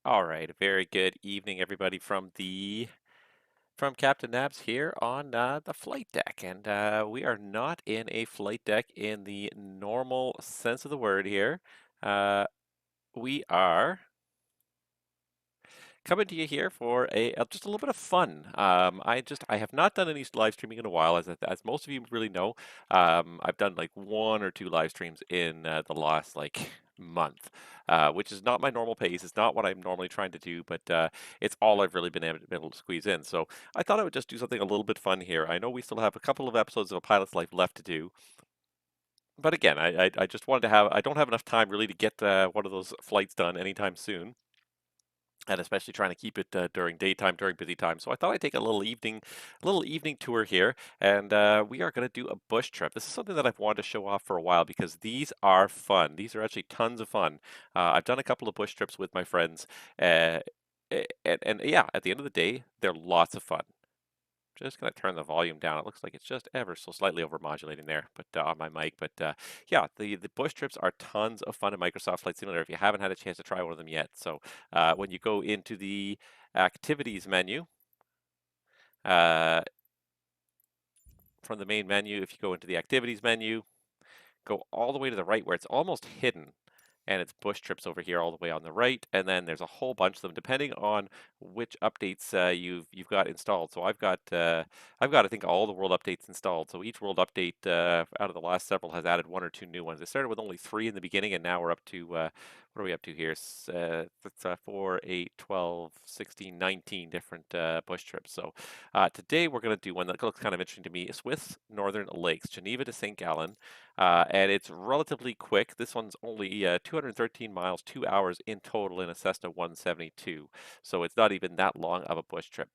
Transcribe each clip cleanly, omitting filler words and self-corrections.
All right, a very good evening, everybody, from Captain Nabs here on the flight deck, and we are not in a flight deck in the normal sense of the word here. We are coming to you here for just a little bit of fun. I have not done any live streaming in a while, as most of you really know. I've done like one or two live streams in the last like month, which is not my normal pace. It's not what I'm normally trying to do, but it's all I've really been able to squeeze in. So I thought I would just do something a little bit fun here. I know we still have a couple of episodes of A Pilot's Life left to do. But again, I just wanted to have, I don't have enough time really to get one of those flights done anytime soon, and especially trying to keep it during daytime, during busy time. So I thought I'd take a little evening tour here, and we are going to do a bush trip. This is something that I've wanted to show off for a while because these are fun. These are actually tons of fun. I've done a couple of bush trips with my friends, uh, and yeah, at the end of the day, they're lots of fun. Just gonna turn the volume down. It looks like it's just ever so slightly over modulating there, but on my mic. But yeah, the bush trips are tons of fun in Microsoft Flight Simulator if you haven't had a chance to try one of them yet. So when you go into the activities menu, uh, from the main menu, if you go into the activities menu, go all the way to the right where it's almost hidden, and it's bush trips over here all the way on the right, and then there's a whole bunch of them depending on which updates you've got installed. So I've got I think all the world updates installed. So each world update out of the last several has added one or two new ones. It started with only 3 in the beginning, and now we're up to what are we up to here? It's 4, 8, 12, 16, 19 different bush trips. So today we're going to do one that looks kind of interesting to me. Swiss Northern Lakes, Geneva to St. Gallen. And it's relatively quick. This one's only 213 miles, 2 hours in total in a Cessna 172. So it's not even that long of a bush trip.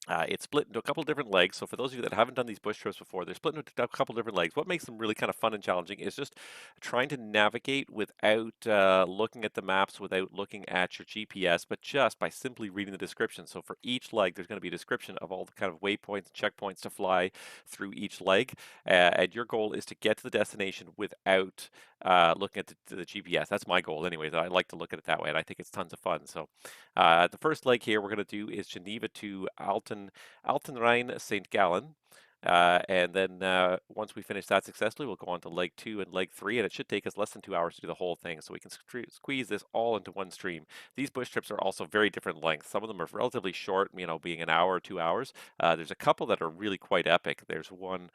It's split into a couple different legs. So for those of you that haven't done these bush trips before, they're split into a couple different legs. What makes them really kind of fun and challenging is just trying to navigate without looking at the maps, without looking at your GPS, but just by simply reading the description. So for each leg, there's going to be a description of all the kind of waypoints and checkpoints to fly through each leg. And your goal is to get to the destination without looking at the GPS. That's my goal anyways. I like to look at it that way, and I think it's tons of fun. So the first leg here we're going to do is Geneva to Altenrhein St. Gallen. And then once we finish that successfully, we'll go on to leg 2 and leg 3, and it should take us less than 2 hours to do the whole thing, so we can squeeze this all into one stream. These bush trips are also very different lengths. Some of them are relatively short, being an hour or 2 hours. There's a couple that are really quite epic. There's one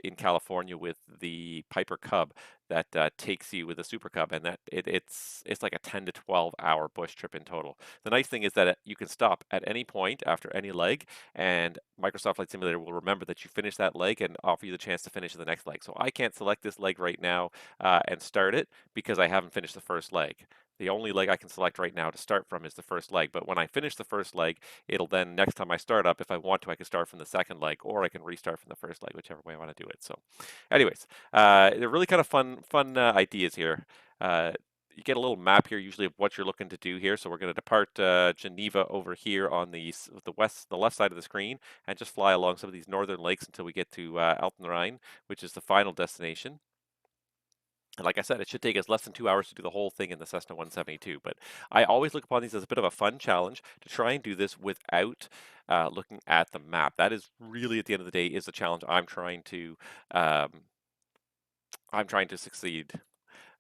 in California with the Piper Cub that takes you with a Super Cub, and it's like a 10 to 12 hour bush trip in total. The nice thing is that you can stop at any point after any leg, and Microsoft Flight Simulator will remember that you finished that leg and offer you the chance to finish the next leg. So I can't select this leg right now and start it because I haven't finished the first leg. The only leg I can select right now to start from is the first leg. But when I finish the first leg, it'll then, next time I start up, if I want to, I can start from the second leg, or I can restart from the first leg, whichever way I want to do it. So anyways, they're really kind of fun ideas here. You get a little map here usually of what you're looking to do here. So we're going to depart Geneva over here on the left side of the screen, and just fly along some of these northern lakes until we get to Altenrhein, which is the final destination. And like I said, it should take us less than 2 hours to do the whole thing in the Cessna 172. But I always look upon these as a bit of a fun challenge to try and do this without looking at the map. That is really, at the end of the day, is the challenge um, I'm trying to succeed.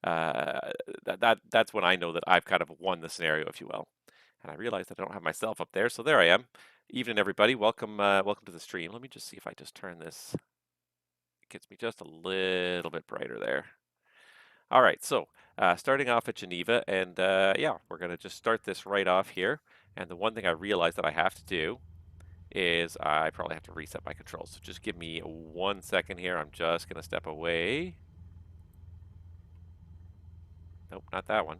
That's when I know that I've kind of won the scenario, if you will. And I realize that I don't have myself up there, so there I am. Evening, everybody. Welcome to the stream. Let me just see if I just turn this. It gets me just a little bit brighter there. All right, so starting off at Geneva, and yeah, we're gonna just start this right off here. And the one thing I realize that I have to do is I probably have to reset my controls. So just give me 1 second here. I'm just gonna step away. Nope, not that one.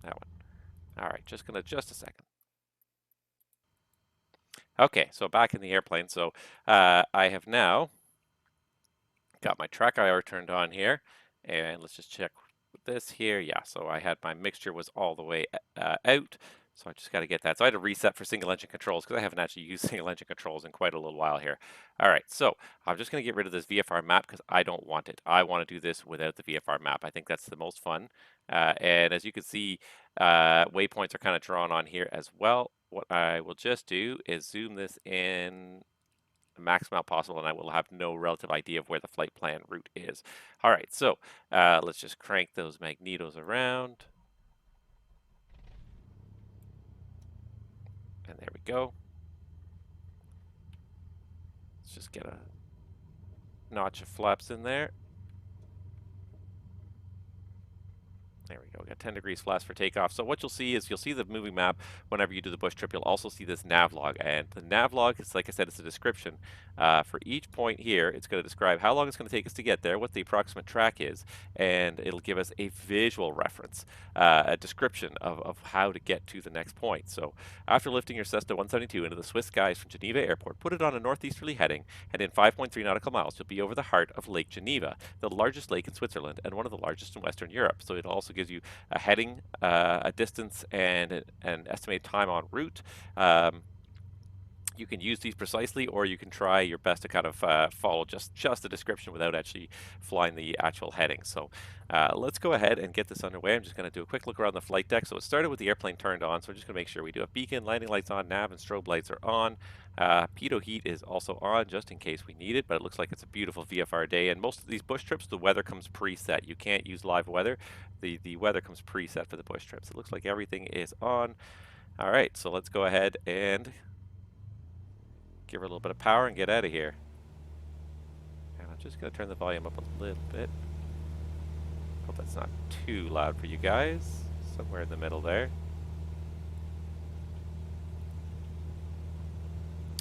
That one. All right, just a second. Okay, so back in the airplane. So I have now got my track IR turned on here, and let's just check this here. Yeah, so I had my mixture was all the way out. So I just got to get that. So I had to reset for single engine controls because I haven't actually used single engine controls in quite a little while here. All right, so I'm just going to get rid of this VFR map because I don't want it. I want to do this without the VFR map. I think that's the most fun. And as you can see, waypoints are kind of drawn on here as well. What I will just do is zoom this in the max amount possible, and I will have no relative idea of where the flight plan route is. All right, so let's just crank those magnetos around. And there we go. Let's just get a notch of flaps in there. There we go. We got 10 degrees flaps for takeoff. So what you'll see is you'll see the moving map whenever you do the bush trip. You'll also see this nav log. And the nav log is, like I said, it's a description. For each point here, it's going to describe how long it's going to take us to get there, what the approximate track is, and it'll give us a visual reference, a description of how to get to the next point. So after lifting your Cessna 172 into the Swiss skies from Geneva Airport, put it on a northeasterly heading, and in 5.3 nautical miles, you'll be over the heart of Lake Geneva, the largest lake in Switzerland and one of the largest in Western Europe. So it'll also gives you a heading, a distance, and an estimated time en route. You can use these precisely, or you can try your best to kind of follow just the description without actually flying the actual heading. So let's go ahead and get this underway. I'm just going to do a quick look around the flight deck. So it started with the airplane turned on, so we're just going to make sure we do a beacon, landing lights on, nav and strobe lights are on. Pitot heat is also on just in case we need it, but it looks like it's a beautiful VFR day. And most of these bush trips, the weather comes preset. You can't use live weather. The weather comes preset for the bush trips. It looks like everything is on. All right, so let's go ahead and give her a little bit of power and get out of here. And I'm just going to turn the volume up a little bit. Hope that's not too loud for you guys. Somewhere in the middle there.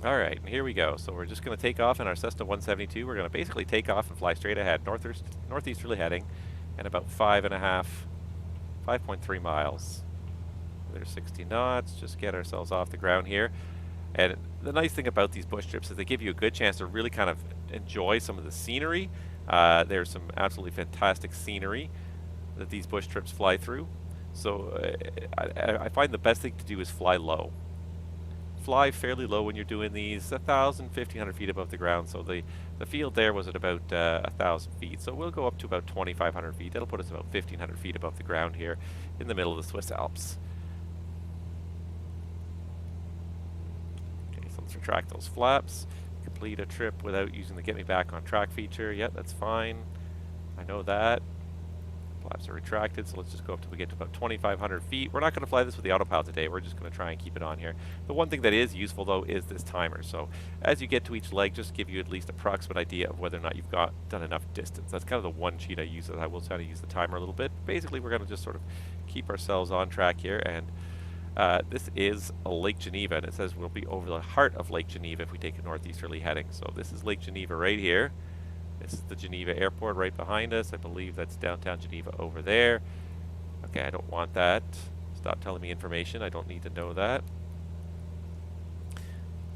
All right, and here we go. So we're just going to take off in our Cessna 172. We're going to basically take off and fly straight ahead, northeasterly heading, and about 5.3 miles. There's 60 knots. Just get ourselves off the ground here. And the nice thing about these bush trips is they give you a good chance to really kind of enjoy some of the scenery. There's some absolutely fantastic scenery that these bush trips fly through. So I find the best thing to do is fly low. Fly fairly low when you're doing these, 1,000, 1,500 feet above the ground. So the field there was at about 1,000 feet. So we'll go up to about 2,500 feet. That'll put us about 1,500 feet above the ground here in the middle of the Swiss Alps. Let's retract those flaps. Complete a trip without using the get me back on track feature. Yeah, that's fine. I know that. Flaps are retracted, so let's just go up till we get to about 2,500 feet. We're not going to fly this with the autopilot today. We're just going to try and keep it on here. The one thing that is useful, though, is this timer. So as you get to each leg, just give you at least an approximate idea of whether or not you've done enough distance. That's kind of the one cheat I use. I will try to use the timer a little bit. Basically, we're going to just sort of keep ourselves on track here, and this is Lake Geneva, and it says we'll be over the heart of Lake Geneva if we take a northeasterly heading. So this is Lake Geneva right here. This is the Geneva airport right behind us. I believe that's downtown Geneva over there. Okay, I don't want that. Stop telling me information. I don't need to know that.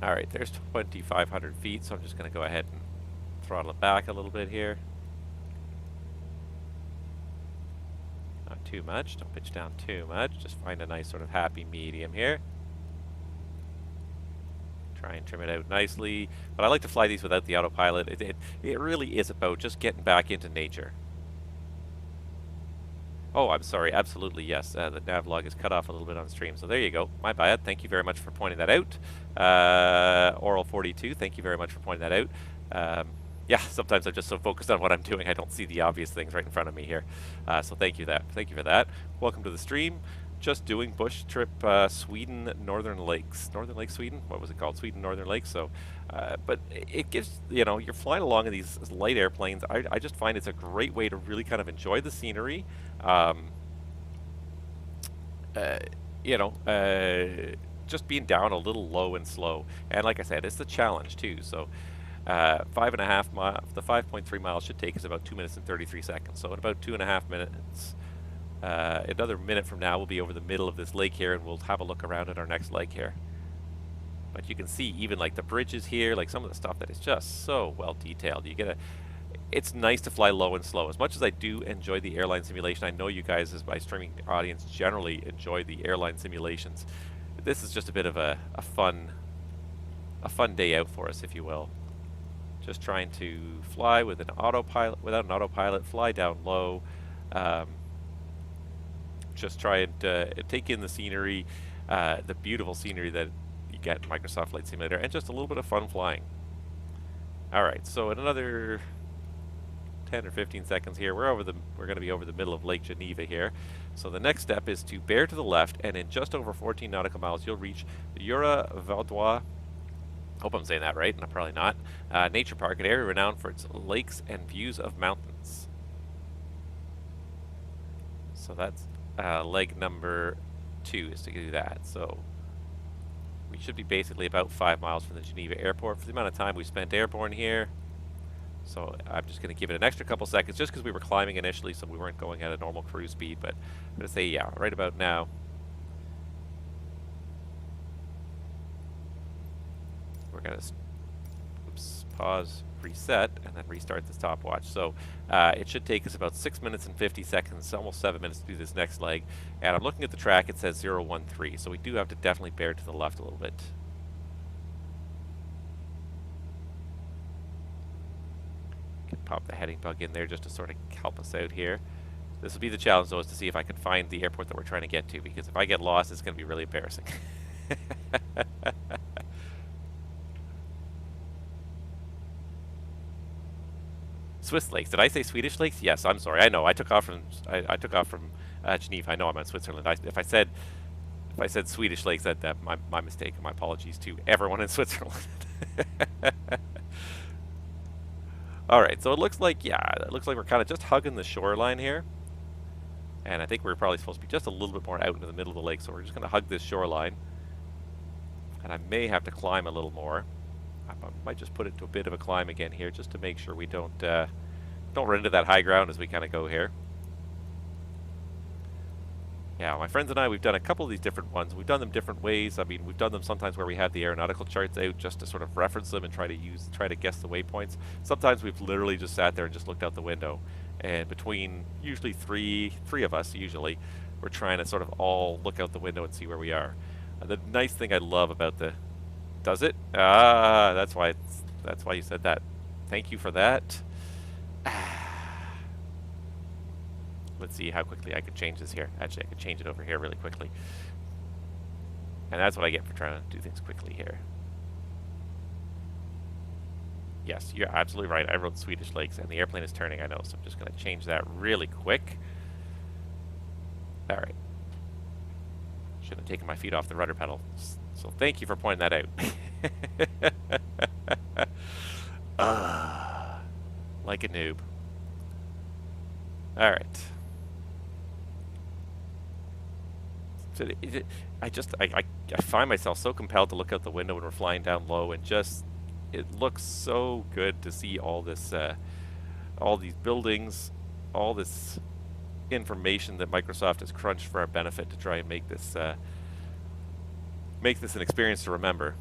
All right, there's 2,500 feet, so I'm just going to go ahead and throttle it back a little bit here. Not too much. Don't pitch down too much. Just find a nice sort of happy medium here. Try and trim it out nicely. But I like to fly these without the autopilot. It really is about just getting back into nature. Oh, I'm sorry. Absolutely, yes. The nav log is cut off a little bit on stream. So there you go. My bad. Thank you very much for pointing that out. Oral 42, thank you very much for pointing that out. Yeah, sometimes I'm just so focused on what I'm doing, I don't see the obvious things right in front of me here. So thank you for that. Welcome to the stream. Just doing bush trip Sweden, Northern Lakes. Northern Lakes, Sweden? What was it called? Sweden, Northern Lakes. So, but it gives, you know, you're flying along in these light airplanes. I just find it's a great way to really kind of enjoy the scenery. You know, just being down a little low and slow. And like I said, it's the challenge too. So 5.5 miles, the 5.3 miles should take us about 2 minutes and 33 seconds. So in about 2.5 minutes, another minute from now, we'll be over the middle of this lake here, and we'll have a look around at our next leg here. But you can see even like the bridges here, like some of the stuff that is just so well detailed. You get it's nice to fly low and slow. As much as I do enjoy the airline simulation, I know you guys, as my streaming audience, generally enjoy the airline simulations. This is just a bit of a fun day out for us, if you will. Just trying to fly with an autopilot, without an autopilot, fly down low. Just try and take in the scenery, the beautiful scenery that you get in Microsoft Flight Simulator, and just a little bit of fun flying. All right, so in another 10 or 15 seconds here, we're going to be over the middle of Lake Geneva here. So the next step is to bear to the left, and in just over 14 nautical miles, you'll reach the Reservoir. Hope I'm saying that right, and I'm probably not. Nature park, an area renowned for its lakes and views of mountains. So that's leg number 2 is to do that. So we should be basically about 5 miles from the Geneva airport for the amount of time we spent airborne here. So I'm just going to give it an extra couple seconds just because we were climbing initially, so we weren't going at a normal cruise speed. But I'm going to say, yeah, right about now. We're going to pause, reset, and then restart the stopwatch. So it should take us about 6 minutes and 50 seconds, almost 7 minutes to do this next leg. And I'm looking at the track, it says 013, so we do have to definitely bear to the left a little bit. Can pop the heading bug in there just to sort of help us out here. This will be the challenge, though, is to see if I can find the airport that we're trying to get to, because if I get lost, it's going to be really embarrassing. Swiss lakes. Did I say Swedish lakes? Yes, I'm sorry. I know. I took off from Geneva. I know I'm in Switzerland. If I said Swedish lakes, that my mistake. My apologies to everyone in Switzerland. All right. So it looks like we're kind of just hugging the shoreline here, and I think we're probably supposed to be just a little bit more out into the middle of the lake. So we're just going to hug this shoreline, and I may have to climb a little more. I might just put it to a bit of a climb again here, just to make sure we don't run into that high ground as we kind of go here. Yeah, my friends and I, we've done a couple of these different ones. We've done them different ways. I mean, we've done them sometimes where we have the aeronautical charts out just to sort of reference them and try to guess the waypoints. Sometimes we've literally just sat there and just looked out the window. And between usually three of us, we're trying to sort of all look out the window and see where we are. The nice thing I love about the... Does it? Ah, that's why you said that. Thank you for that. Let's see how quickly I can change this here. Actually, I can change it over here really quickly. And that's what I get for trying to do things quickly here. Yes, you're absolutely right. I wrote Swedish lakes, and the airplane is turning, I know, so I'm just going to change that really quick. All right. Should have taken my feet off the rudder pedal. So thank you for pointing that out. Like a noob. All right. So I find myself so compelled to look out the window when we're flying down low, and just it looks so good to see all this, all these buildings, all this information that Microsoft has crunched for our benefit to try and make this an experience to remember.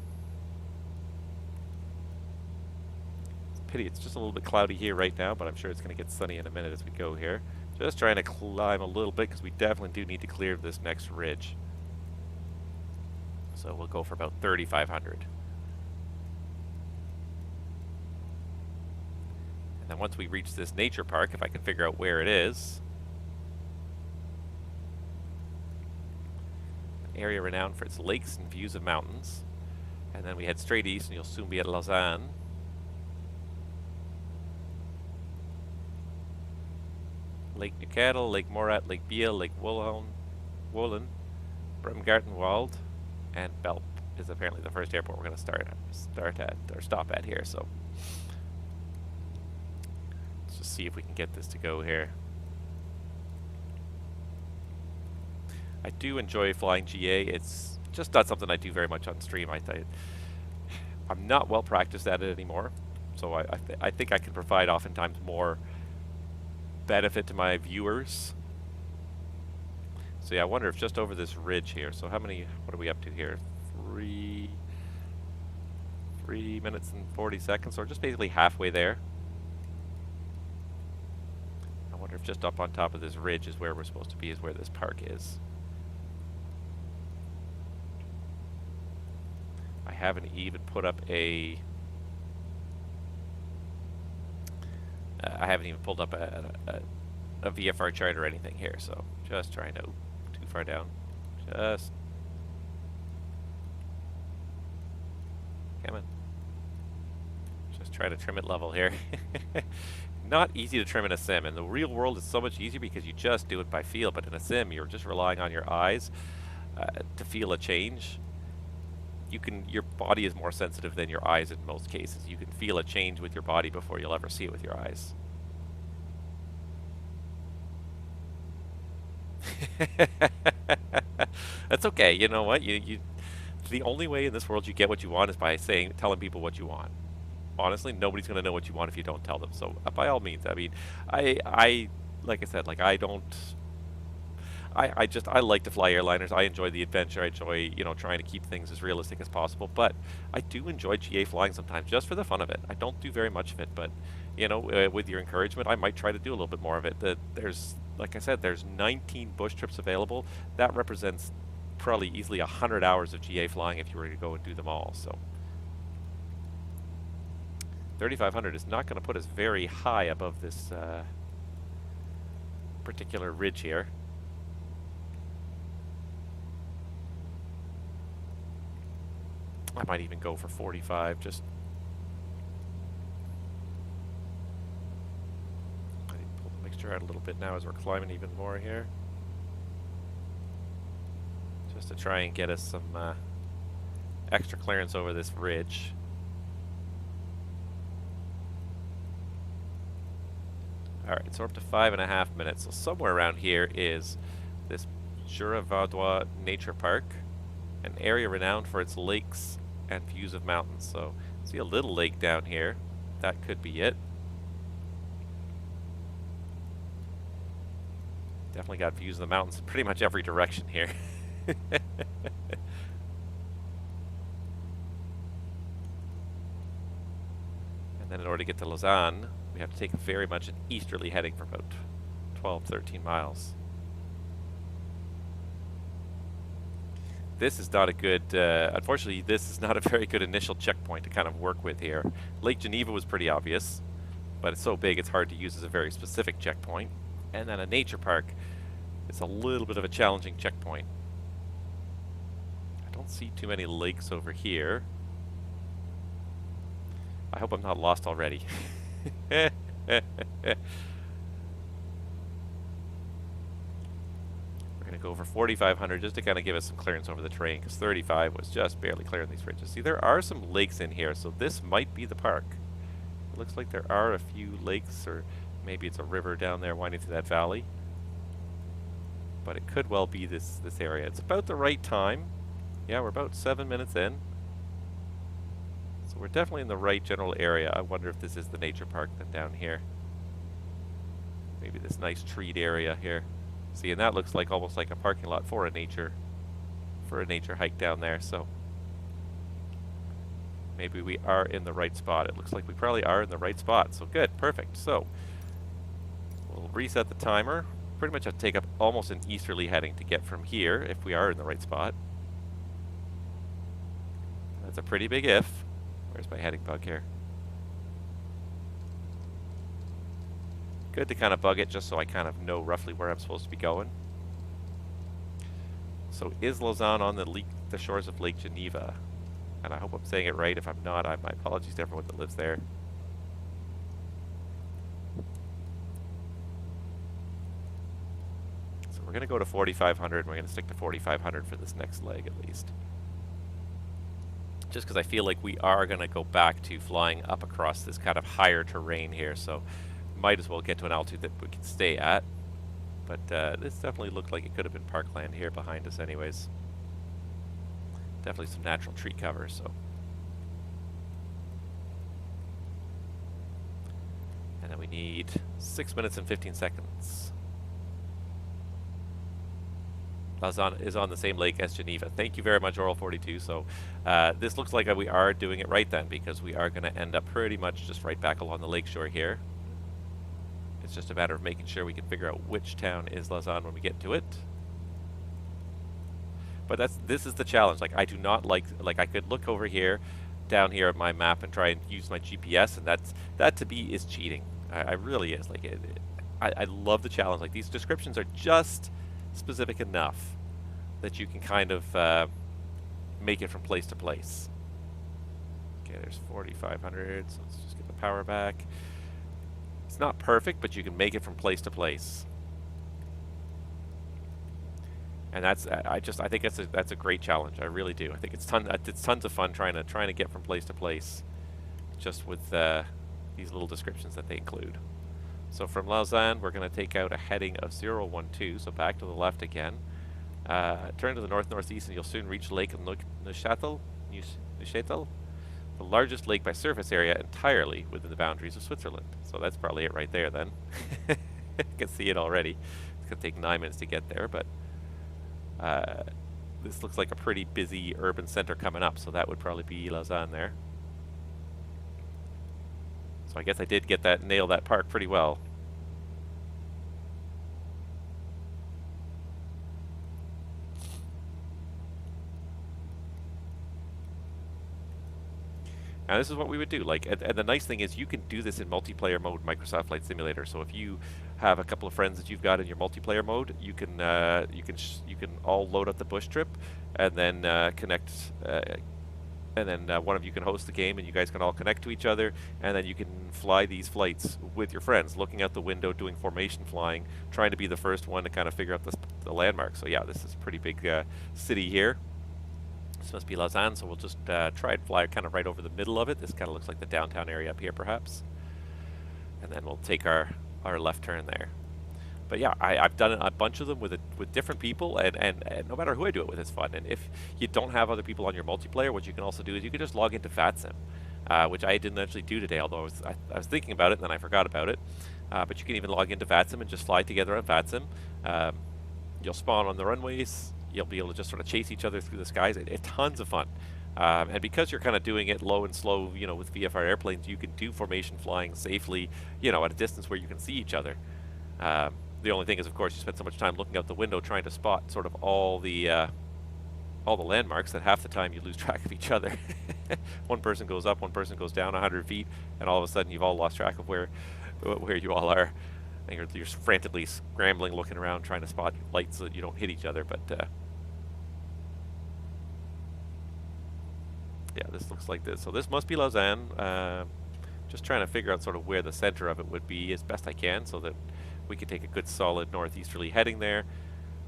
It's a pity it's just a little bit cloudy here right now, but I'm sure it's going to get sunny in a minute as we go here. Just trying to climb a little bit because we definitely do need to clear this next ridge. So we'll go for about 3,500. And then once we reach this nature park, if I can figure out where it is, area renowned for its lakes and views of mountains. And then we head straight east and you'll soon be at Lausanne. Lake Neuchâtel, Lake Morat, Lake Biel, Lake Wohlen, Bremgartenwald, and Belp is apparently the first airport we're going to stop at here. So let's just see if we can get this to go here. I do enjoy flying GA. It's just not something I do very much on stream. I'm not well practiced at it anymore, so I think I can provide oftentimes more benefit to my viewers. So yeah, I wonder if just over this ridge here. So what are we up to here? 3 minutes and 40 seconds, or just basically halfway there. wonder if just up on top of this ridge is where we're supposed to be, is where this park is. I haven't even put up a... I haven't even pulled up a VFR chart or anything here, so just trying to... too far down. Just... come on. Just try to trim it level here. Not easy to trim in a sim. In the real world, it's so much easier because you just do it by feel, but in a sim, you're just relying on your eyes to feel a change. Your body is more sensitive than your eyes in most cases. You can feel a change with your body before you'll ever see it with your eyes. That's okay. You know what? The only way in this world you get what you want is by telling people what you want. Honestly, nobody's going to know what you want if you don't tell them. So by all means, I mean, I like I said, like I like to fly airliners. I enjoy the adventure. I enjoy, trying to keep things as realistic as possible. But I do enjoy GA flying sometimes, just for the fun of it. I don't do very much of it, but with your encouragement, I might try to do a little bit more of it. Like I said, there's 19 bush trips available. That represents probably easily 100 hours of GA flying if you were to go and do them all. So 3,500 is not going to put us very high above this particular ridge here. I might even go for 45, just... I need to pull the mixture out a little bit now as we're climbing even more here. Just to try and get us some extra clearance over this ridge. Alright, so we're up to 5.5 minutes. So somewhere around here is this Reservoir Nature Park, an area renowned for its lakes and views of mountains. So, see a little lake down here. That could be it. Definitely got views of the mountains in pretty much every direction here. And then in order to get to Lausanne, we have to take very much an easterly heading for about 12, 13 miles. This is not a good, unfortunately, this is not a very good initial checkpoint to kind of work with here. Lake Geneva was pretty obvious, but it's so big it's hard to use as a very specific checkpoint. And then a nature park is a little bit of a challenging checkpoint. I don't see too many lakes over here. I hope I'm not lost already. We're going to go for 4,500 just to kind of give us some clearance over the terrain, because 35 was just barely clearing these ridges. See, there are some lakes in here, so this might be the park. It looks like there are a few lakes, or maybe it's a river down there winding through that valley. But it could well be this area. It's about the right time. Yeah, we're about 7 minutes in. So we're definitely in the right general area. I wonder if this is the nature park then down here. Maybe this nice treed area here. See, and that looks like almost like a parking lot for a nature hike down there. So maybe we are in the right spot. It looks like we probably are in the right spot. So good, perfect. So we'll reset the timer. Pretty much have to take up almost an easterly heading to get from here if we are in the right spot. That's a pretty big if. Where's my heading bug here? Good to kind of bug it just so I kind of know roughly where I'm supposed to be going. So is Lausanne on the shores of Lake Geneva? And I hope I'm saying it right. If I'm not, my apologies to everyone that lives there. So we're going to go to 4,500, and we're going to stick to 4,500 for this next leg at least. Just because I feel like we are going to go back to flying up across this kind of higher terrain here, so might as well get to an altitude that we can stay at. But this definitely looked like it could have been parkland here behind us anyways. Definitely some natural tree cover, so. And then we need 6 minutes and 15 seconds. Lausanne is on the same lake as Geneva. Thank you very much, Oral42. So this looks like we are doing it right then, because we are going to end up pretty much just right back along the lakeshore here. It's just a matter of making sure we can figure out which town is Lausanne when we get to it. But this is the challenge. Like, I do not like I could look over here, down here at my map and try and use my GPS, and that to me is cheating. I really is. Like, I love the challenge. Like, these descriptions are just specific enough that you can kind of make it from place to place. Okay, there's 4,500, so let's just get the power back. It's not perfect, but you can make it from place to place. And I think that's a great challenge. I really do. I think it's tons of fun trying to get from place to place, just with these little descriptions that they include. So from Lausanne, we're going to take out a heading of 012, so back to the left again. Turn to the north-northeast, and you'll soon reach Lake Neuchâtel, the largest lake by surface area entirely within the boundaries of Switzerland. So that's probably it right there then. You can see it already. It's going to take 9 minutes to get there, but this looks like a pretty busy urban center coming up, so that would probably be Lausanne there. So I guess I did nail that park pretty well. Now this is what we would do. Like, and the nice thing is you can do this in multiplayer mode, Microsoft Flight Simulator. So if you have a couple of friends that you've got in your multiplayer mode, you can all load up the Bush Trip, and then connect. And then one of you can host the game, and you guys can all connect to each other, and then you can fly these flights with your friends, looking out the window, doing formation flying, trying to be the first one to kind of figure out the landmark. So yeah, this is a pretty big city here. This must be Lausanne, so we'll just try and fly kind of right over the middle of it. This kind of looks like the downtown area up here, perhaps. And then we'll take our left turn there. But yeah, I've done a bunch of them with different people, and no matter who I do it with, it's fun. And if you don't have other people on your multiplayer, what you can also do is you can just log into VATSIM, which I didn't actually do today, although I was thinking about it and then I forgot about it. But you can even log into VATSIM and just fly together on VATSIM. You'll spawn on the runways. You'll be able to just sort of chase each other through the skies. It's tons of fun. And because you're kind of doing it low and slow, with VFR airplanes, you can do formation flying safely, at a distance where you can see each other. The only thing is, of course, you spend so much time looking out the window trying to spot sort of all the landmarks that half the time you lose track of each other. One person goes up, one person goes down 100 feet, and all of a sudden you've all lost track of where you all are. And you're frantically scrambling, looking around, trying to spot lights so that you don't hit each other. But yeah, this looks like this. So this must be Lausanne. Just trying to figure out sort of where the center of it would be as best I can, so that we can take a good solid northeasterly heading there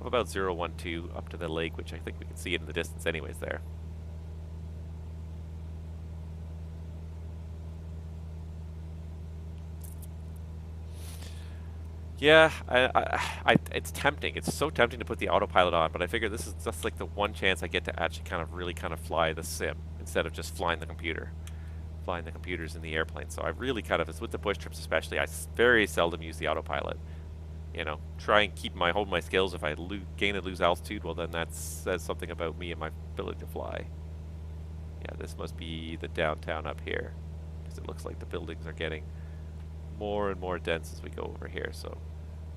of about 012 up to the lake, which I think we can see it in the distance anyways there. Yeah, it's tempting. It's so tempting to put the autopilot on, but I figure this is just like the one chance I get to actually really fly the sim instead of just flying the computer. Flying the computers in the airplane. So I really it's with the Bush Trips especially, I very seldom use the autopilot. Try and hold my skills. If I gain and lose altitude, well then that says something about me and my ability to fly. Yeah, this must be the downtown up here, because it looks like the buildings are getting more and more dense as we go over here. So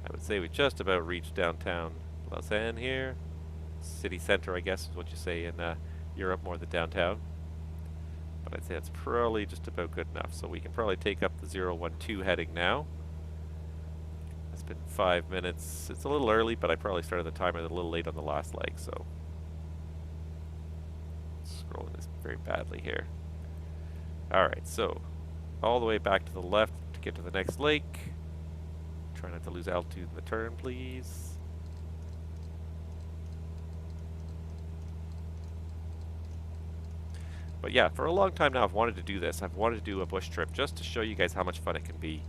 I would say we just about reached downtown Lausanne here. City center, I guess, is what you say in Europe, more than downtown. But I'd say that's probably just about good enough. So we can probably take up the 012 heading now. It's been 5 minutes. It's a little early, but I probably started the timer a little late on the last leg, so scrolling this very badly here. Alright, so all the way back to the left to get to the next lake. Try not to lose altitude in the turn, please. But yeah, for a long time now I've wanted to do this. I've wanted to do a bush trip just to show you guys how much fun it can be.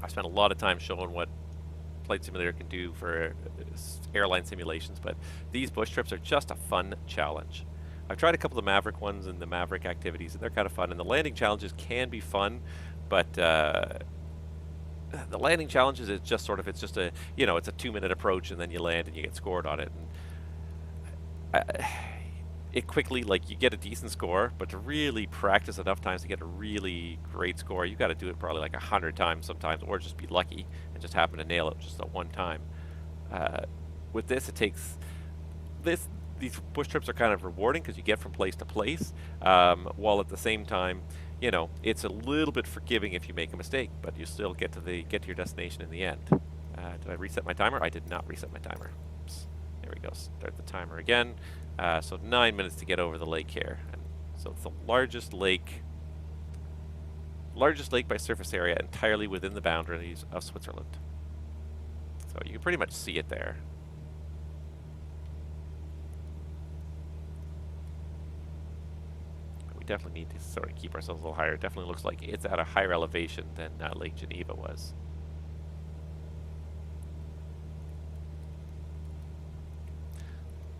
I spent a lot of time showing what Flight Simulator can do for airline simulations, but these bush trips are just a fun challenge. I've tried a couple of the Maverick ones and the Maverick activities, and they're kind of fun. And the landing challenges can be fun, but the landing challenges is just sort of, it's just a, it's a 2-minute approach, and then you land and you get scored on it. And it quickly, like, you get a decent score, but to really practice enough times to get a really great score, you got to do it probably like 100 times sometimes, or just be lucky and just happen to nail it just at one time. Uh, with this, it takes this. These bush trips are kind of rewarding because you get from place to place, while at the same time, you know, it's a little bit forgiving if you make a mistake, but you still get to your destination in the end. Did I reset my timer? I did not reset my timer. Oops. There we go. Start the timer again. So 9 minutes to get over the lake here. And so it's the largest lake by surface area entirely within the boundaries of Switzerland. So you can pretty much see it there. We definitely need to sort of keep ourselves a little higher. It definitely looks like it's at a higher elevation than Lake Geneva was.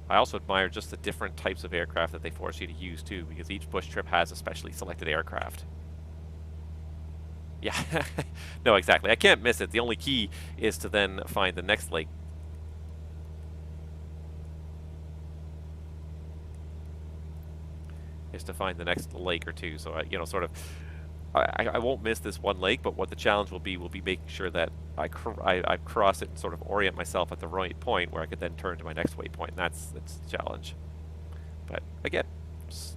I also admire just the different types of aircraft that they force you to use too, because each bush trip has a specially selected aircraft. Yeah, no, exactly. I can't miss it. The only key is to then find the next lake. Or two. So, you know, sort of, I won't miss this one lake, but what the challenge will be making sure that I cross it and sort of orient myself at the right point where I could then turn to my next waypoint. And that's the challenge. But again,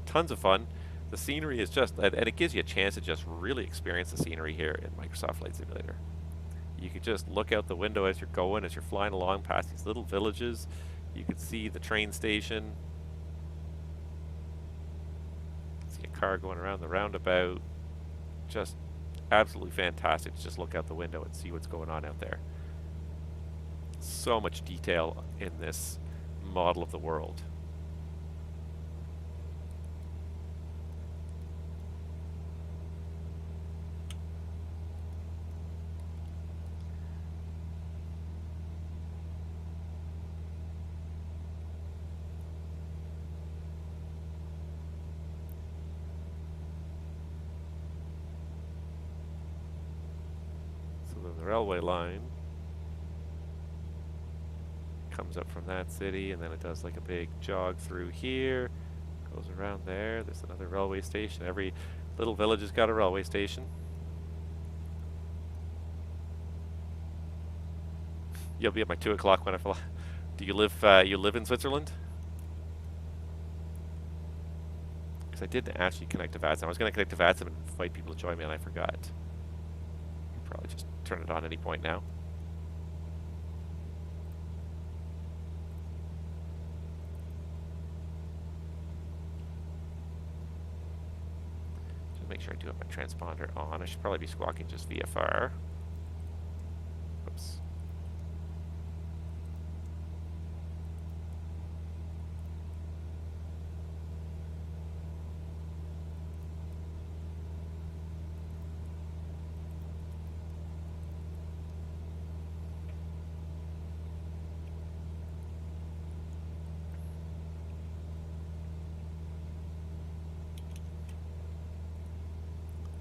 tons of fun. The scenery is just, and it gives you a chance to just really experience the scenery here in Microsoft Flight Simulator. You can just look out the window as you're going, as you're flying along past these little villages. You can see the train station. See a car going around the roundabout. Just absolutely fantastic to just look out the window and see what's going on out there. So much detail in this model of the world. The railway line comes up from that city, and then it does like a big jog through here, goes around there. There's another railway station. Every little village has got a railway station. You'll be at my 2 o'clock when I fly. Do you live in Switzerland? Because I didn't actually connect to VATSIM. I was going to connect to VATSIM and invite people to join me, and I forgot. Probably just turn it on any point now. Just make sure I do have my transponder on. I should probably be squawking just VFR. Oops.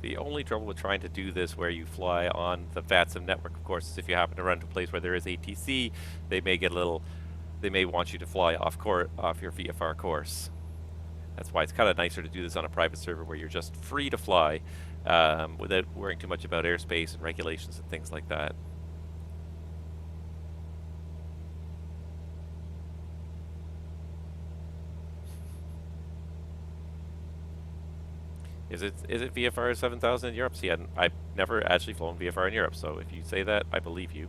The only trouble with trying to do this where you fly on the VATSIM network, of course, is if you happen to run to a place where there is ATC, they may want you to fly off your VFR course. That's why it's kind of nicer to do this on a private server where you're just free to fly without worrying too much about airspace and regulations and things like that. Is it VFR 7000 in Europe? See, I've never actually flown VFR in Europe, so if you say that, I believe you.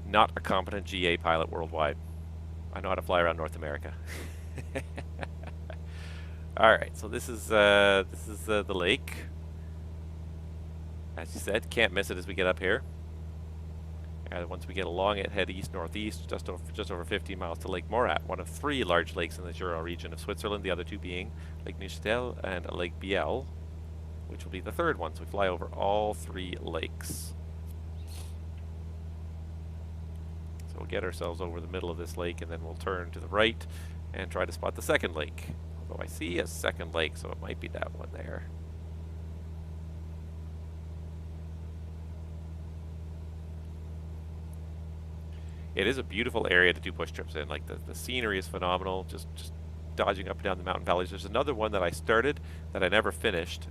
Not a competent GA pilot worldwide. I know how to fly around North America. All right, so this is the lake. As you said, can't miss it as we get up here. Once we get along it, head east-northeast, just over 15 miles to Lake Morat, one of 3 large lakes in the Jura region of Switzerland, the other 2 being Lake Neuchâtel and Lake Biel, which will be the 3rd one. So we fly over all 3 lakes. So we'll get ourselves over the middle of this lake, and then we'll turn to the right and try to spot the 2nd lake. Although I see a 2nd lake, so it might be that one there. It is a beautiful area to do bush trips in. Like the scenery is phenomenal. Just dodging up and down the mountain valleys. There's another one that I started that I never finished,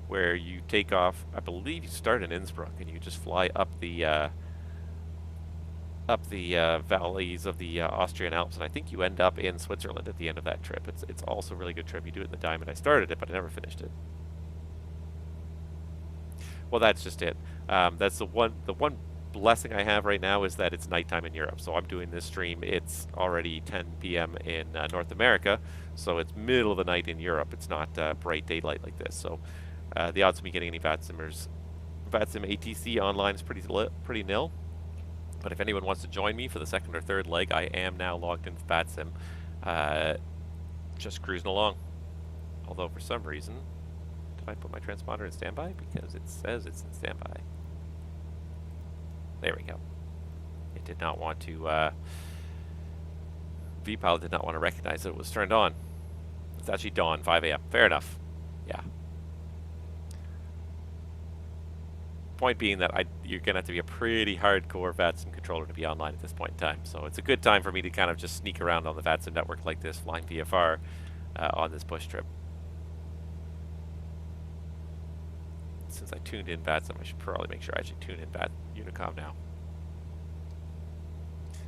where you take off. I believe you start in Innsbruck and you just fly up the valleys of the Austrian Alps, and I think you end up in Switzerland at the end of that trip. It's also a really good trip. You do it in the Diamond. I started it, but I never finished it. Well, that's just it. That's the one blessing I have right now is that it's nighttime in Europe. So I'm doing this stream. It's already 10 p.m. in North America, so it's middle of the night in Europe. It's not bright daylight like this. So the odds of me getting any VATSIM ATC online is pretty nil. But if anyone wants to join me for the second or third leg, I am now logged into VATSIM, just cruising along. Although for some reason, did I put my transponder in standby? Because it says it's in standby. There we go. It did not want to, VPilot did not want to recognize that it was turned on. It's actually dawn, 5 a.m. Fair enough. Yeah. Point being that you're going to have to be a pretty hardcore VATSIM controller to be online at this point in time. So it's a good time for me to kind of just sneak around on the VATSIM network like this, flying VFR on this bush trip. Since I tuned in VATSIM, I should probably make sure I actually tune in Unicom now.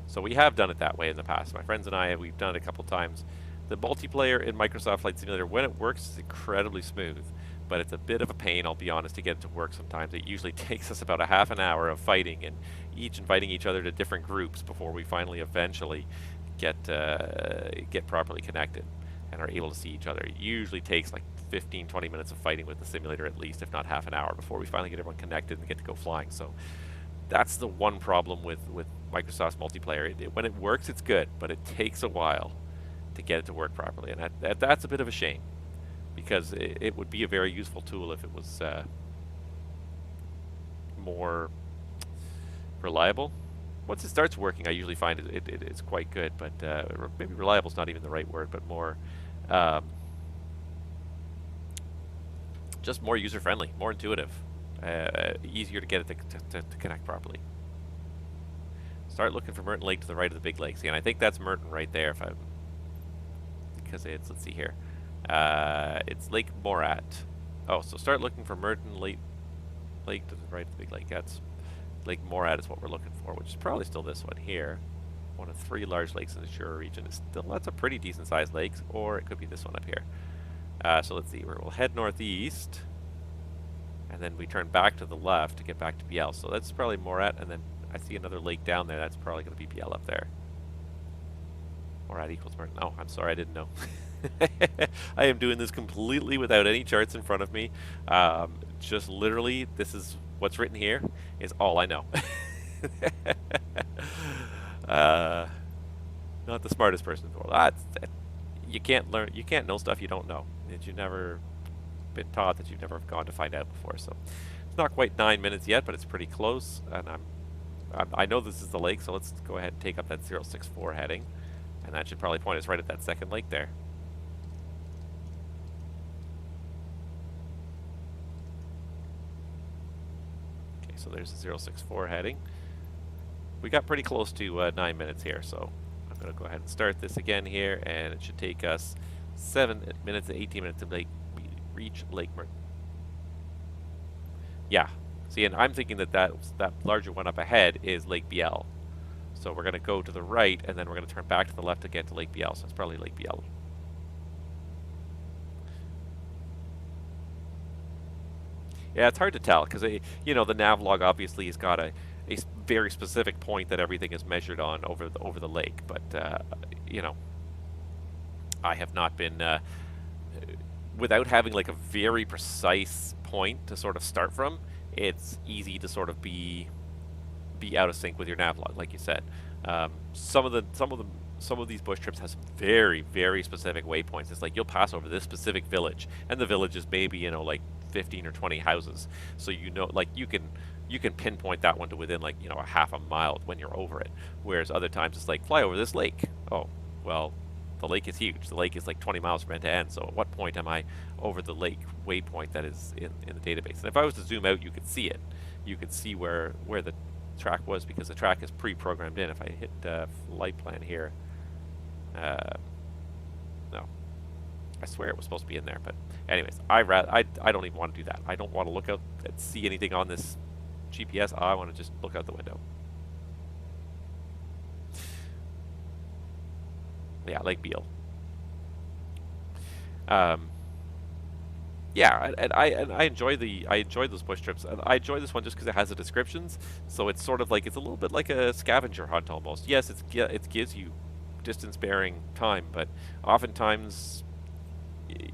So we have done it that way in the past. My friends and I, we've done it a couple times. The multiplayer in Microsoft Flight Simulator, when it works, is incredibly smooth. But it's a bit of a pain, I'll be honest, to get it to work sometimes. It usually takes us about a half an hour of fighting and each inviting each other to different groups before we finally eventually get properly connected and are able to see each other. It usually takes like 15, 20 minutes of fighting with the simulator at least, if not half an hour, before we finally get everyone connected and get to go flying. So that's the one problem with Microsoft's multiplayer. When it works, it's good, but it takes a while to get it to work properly, and that's a bit of a shame. Because it would be a very useful tool if it was more reliable. Once it starts working, I usually find it's quite good, but maybe reliable is not even the right word, but more just more user-friendly, more intuitive, easier to get it to connect properly. Start looking for Merton Lake to the right of the big lake. See, and I think that's Merton right there, because it's, let's see here. It's Lake Morat. Oh, so start looking for Merton Lake to the right of the big lake. That's Lake Morat is what we're looking for, which is probably still this one here. One of 3 large lakes in the Jura region. That's a pretty decent sized lake, or it could be this one up here. So let's see, we'll head northeast, and then we turn back to the left to get back to Biel. So that's probably Morat, and then I see another lake down there. That's probably going to be Biel up there. Morat equals Merton. Oh, I'm sorry, I didn't know. I am doing this completely without any charts in front of me. Just literally, this is what's written here is all I know. Not the smartest person in the world. You can't know stuff you don't know. That you've never been taught, that you've never gone to find out before. So it's not quite 9 minutes yet, but it's pretty close. And I know this is the lake, so let's go ahead and take up that 064 heading. And that should probably point us right at that second lake there. Okay, so there's the 064 heading. We got pretty close to 9 minutes here, so I'm going to go ahead and start this again here, and it should take us 7 minutes and 18 minutes to reach Lake Merton. Yeah, see, and I'm thinking that larger one up ahead is Lake Biel. So we're going to go to the right, and then we're going to turn back to the left to get to Lake Biel. So it's probably Lake Biel. Yeah, it's hard to tell because you know, the Nav Log obviously has got a very specific point that everything is measured on over the lake. But you know, I have not been without having like a very precise point to sort of start from. It's easy to sort of be out of sync with your nav log, like you said. Some of these bush trips have some very, very specific waypoints. It's like you'll pass over this specific village, and the village is maybe, you know, like 15 or 20 houses. So you know, like you can pinpoint that one to within, like, you know, a half a mile when you're over it. Whereas other times it's like, fly over this lake. Oh, well, the lake is huge. The lake is like 20 miles from end to end. So at what point am I over the lake waypoint that is in the database? And if I was to zoom out, you could see it. You could see where track was, because the track is pre-programmed in. If I hit flight plan here, no, I swear it was supposed to be in there. But anyways, I don't even want to do that. I don't want to look out and see anything on this GPS. I want to just look out the window. Yeah, Lake Beale. Yeah, and I enjoy those bush trips. And I enjoy this one just because it has the descriptions. So it's sort of like, it's a little bit like a scavenger hunt almost. Yes, it gives you distance bearing time, but oftentimes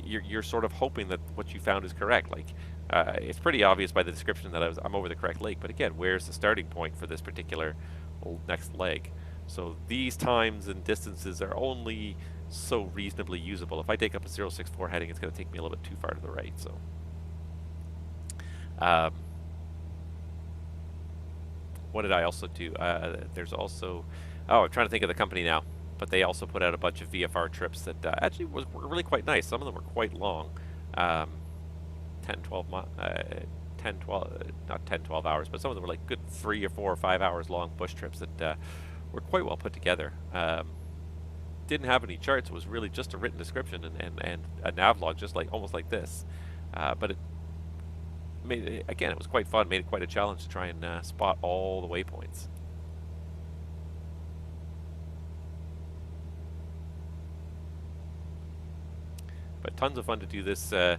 you're sort of hoping that what you found is correct. Like it's pretty obvious by the description that I'm over the correct lake. But again, where's the starting point for this particular next leg? So these times and distances are only so reasonably usable. If I take up a 064 heading, it's going to take me a little bit too far to the right. So, what did I also do? There's also, oh, I'm trying to think of the company now, but they also put out a bunch of VFR trips that actually were really quite nice. Some of them were quite long, 10, 12, 10, 12, not 10, 12 hours, but some of them were like good 3 or 4 or 5 hours long bush trips that were quite well put together. Didn't have any charts. It was really just a written description and a nav log, just like almost like this. But it made it, again, it was quite fun. Made it quite a challenge to try and spot all the waypoints. But tons of fun to do this, to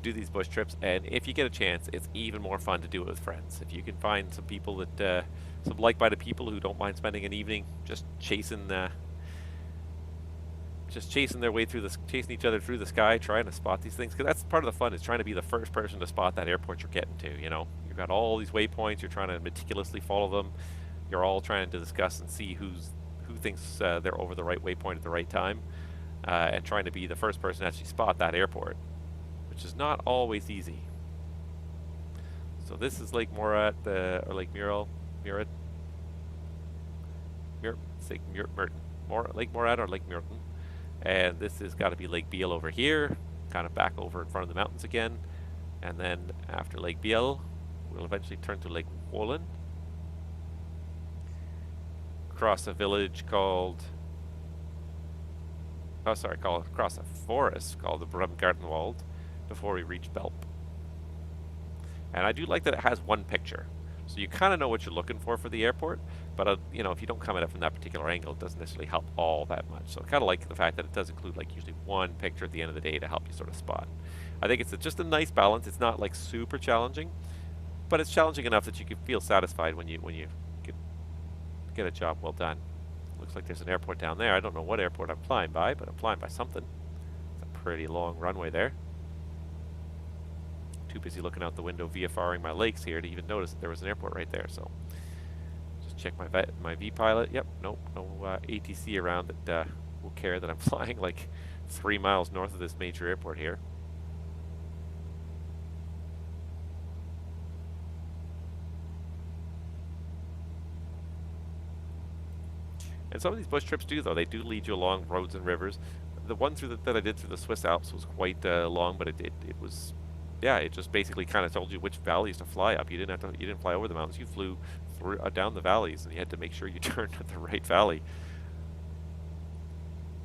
do these bush trips. And if you get a chance, it's even more fun to do it with friends. If you can find some people that, some like-minded people who don't mind spending an evening just chasing their way through this, chasing each other through the sky, trying to spot these things. Because that's part of the fun, is trying to be the first person to spot that airport you're getting to. You know, you've got all these waypoints. You're trying to meticulously follow them. You're all trying to discuss and see who thinks they're over the right waypoint at the right time, and trying to be the first person to actually spot that airport, which is not always easy. So this is Lake Morat, or Lake Murat, Lake Morat or Lake Murton. And this has got to be Lake Beale over here, kind of back over in front of the mountains again. And then after Lake Beale, we'll eventually turn to Lake Wolin. Cross a village called, cross a forest called the Brumgartenwald before we reach Belp. And I do like that it has one picture. So you kind of know what you're looking for the airport, but you know, if you don't come at it from that particular angle, it doesn't necessarily help all that much. So I kind of like the fact that it does include like usually one picture at the end of the day to help you sort of spot. I think it's just a nice balance. It's not like super challenging, but it's challenging enough that you can feel satisfied when you get a job well done. Looks like there's an airport down there. I don't know what airport I'm flying by, but I'm flying by something. It's a pretty long runway there. Too busy looking out the window VFRing my lakes here to even notice that there was an airport right there. So just check my V-pilot. Yep, nope, no ATC around that will care that I'm flying like 3 miles north of this major airport here. And some of these bush trips do, though. They do lead you along roads and rivers. The one that I did through the Swiss Alps was quite long, but it was, yeah, it just basically kind of told you which valleys to fly up. You didn't fly over the mountains. You flew through, down the valleys, and you had to make sure you turned at the right valley.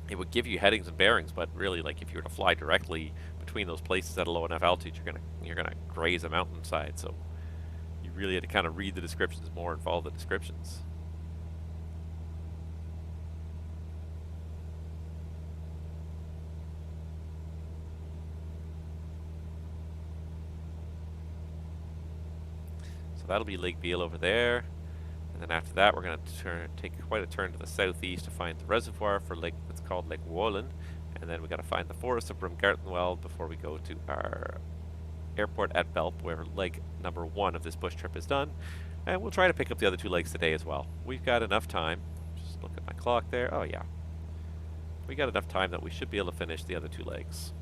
It would give you headings and bearings, but really, like, if you were to fly directly between those places at a low enough altitude, you're gonna graze a mountainside. So you really had to kind of read the descriptions more and follow the descriptions. That'll be Lake Beale over there, and then after that we're going to take quite a turn to the southeast to find the reservoir for Lake that's called Lake Wolin, and then we got to find the forest of Brumgartenwald before we go to our airport at Belp, where leg number 1 of this bush trip is done, and we'll try to pick up the other 2 legs today as well. We've got enough time. Just look at my clock there. Oh yeah, we got enough time that we should be able to finish the other 2 legs.